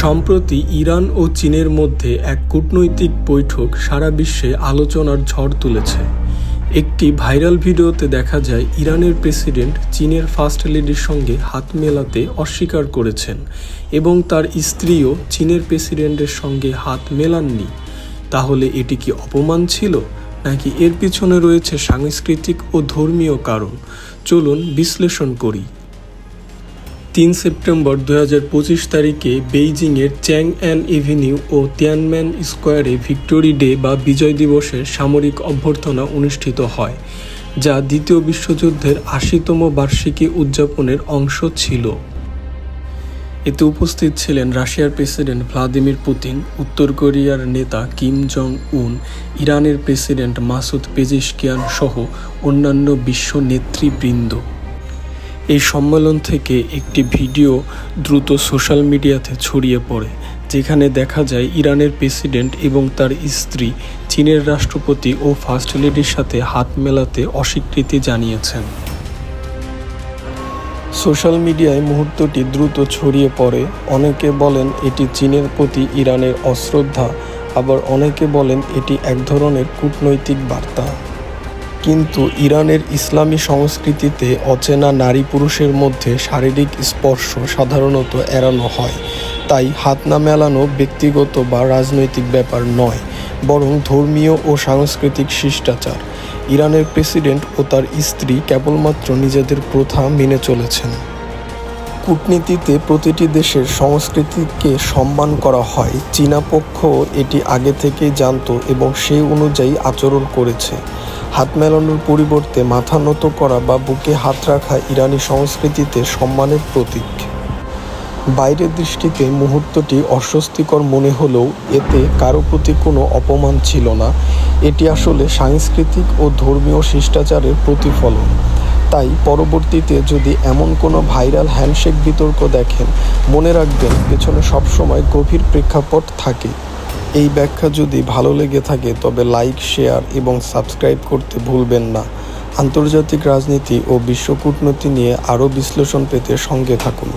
সম্প্রতি ইরান ও চীনের মধ্যে এক কূটনৈতিক বৈঠক সারা বিশ্বে আলোচনার ঝড় তুলেছে। একটি ভাইরাল ভিডিওতে দেখা যায় ইরানের প্রেসিডেন্ট চীনের ফার্স্ট লেডির সঙ্গে হাত মেলাতে অস্বীকার করেছেন এবং তার স্ত্রীও চীনের প্রেসিডেন্টের সঙ্গে হাত মেলাননি। তাহলে এটি কি অপমান ছিল, নাকি এর পিছনে রয়েছে সাংস্কৃতিক ও ধর্মীয় কারণ? চলুন বিশ্লেষণ করি। ৩ সেপ্টেম্বর ২০২৫ তারিখে বেইজিংয়ের চ্যাংঅ্যান এভিনিউ ও তিয়ানমেন স্কোয়ারে ভিক্টোরি ডে বা বিজয় দিবসের সামরিক অভ্যর্থনা অনুষ্ঠিত হয়, যা দ্বিতীয় বিশ্বযুদ্ধের ৮০তম বার্ষিকী উদযাপনের অংশ ছিল। এতে উপস্থিত ছিলেন রাশিয়ার প্রেসিডেন্ট ভ্লাদিমির পুতিন, উত্তর কোরিয়ার নেতা কিম জং উন, ইরানের প্রেসিডেন্ট মাসুদ পেজিশকিয়ান সহ অন্যান্য বিশ্ব নেতৃবৃন্দ। এই সম্মেলন থেকে একটি ভিডিও দ্রুত সোশ্যাল মিডিয়াতে ছড়িয়ে পড়ে, যেখানে দেখা যায় ইরানের প্রেসিডেন্ট এবং তার স্ত্রী চীনের রাষ্ট্রপতি ও ফার্স্ট লেডির সাথে হাত মেলাতে অস্বীকৃতি জানিয়েছেন। সোশ্যাল মিডিয়ায় মুহূর্তটি দ্রুত ছড়িয়ে পড়ে। অনেকে বলেন এটি চীনের প্রতি ইরানের অশ্রদ্ধা, আবার অনেকে বলেন এটি এক ধরনের কূটনৈতিক বার্তা। কিন্তু ইরানের ইসলামী সংস্কৃতিতে অচেনা নারী পুরুষের মধ্যে শারীরিক স্পর্শ সাধারণত এড়ানো হয়, তাই হাত না মেলানো ব্যক্তিগত বা রাজনৈতিক ব্যাপার নয়, বরং ধর্মীয় ও সাংস্কৃতিক শিষ্টাচার। ইরানের প্রেসিডেন্ট ও তার স্ত্রী কেবলমাত্র নিজেদের প্রথা মেনে চলেছেন। কূটনীতিতে প্রতিটি দেশের সংস্কৃতিকে সম্মান করা হয়। চীনা পক্ষ এটি আগে থেকেই জানত এবং সেই অনুযায়ী আচরণ করেছে। হাত মেলানোর পরিবর্তে মাথা নত করা বা বুকে হাত রাখা ইরানি সংস্কৃতিতে সম্মানের প্রতীক। বাইরের দৃষ্টিতে মুহূর্তটি অস্বস্তিকর মনে হলেও এতে কারো প্রতি কোনো অপমান ছিল না। এটি আসলে সাংস্কৃতিক ও ধর্মীয় শিষ্টাচারের প্রতিফলন। তাই পরবর্তীতে যদি এমন কোনো ভাইরাল হ্যান্ডশেক বিতর্ক দেখেন, মনে রাখবেন পেছনে সবসময় গভীর প্রেক্ষাপট থাকে। এই ব্যাখ্যা যদি ভালো লেগে থাকে তবে লাইক, শেয়ার এবং সাবস্ক্রাইব করতে ভুলবেন না। আন্তর্জাতিক রাজনীতি ও বিশ্ব কূটনীতি নিয়ে আরও বিশ্লেষণ পেতে সঙ্গে থাকুন।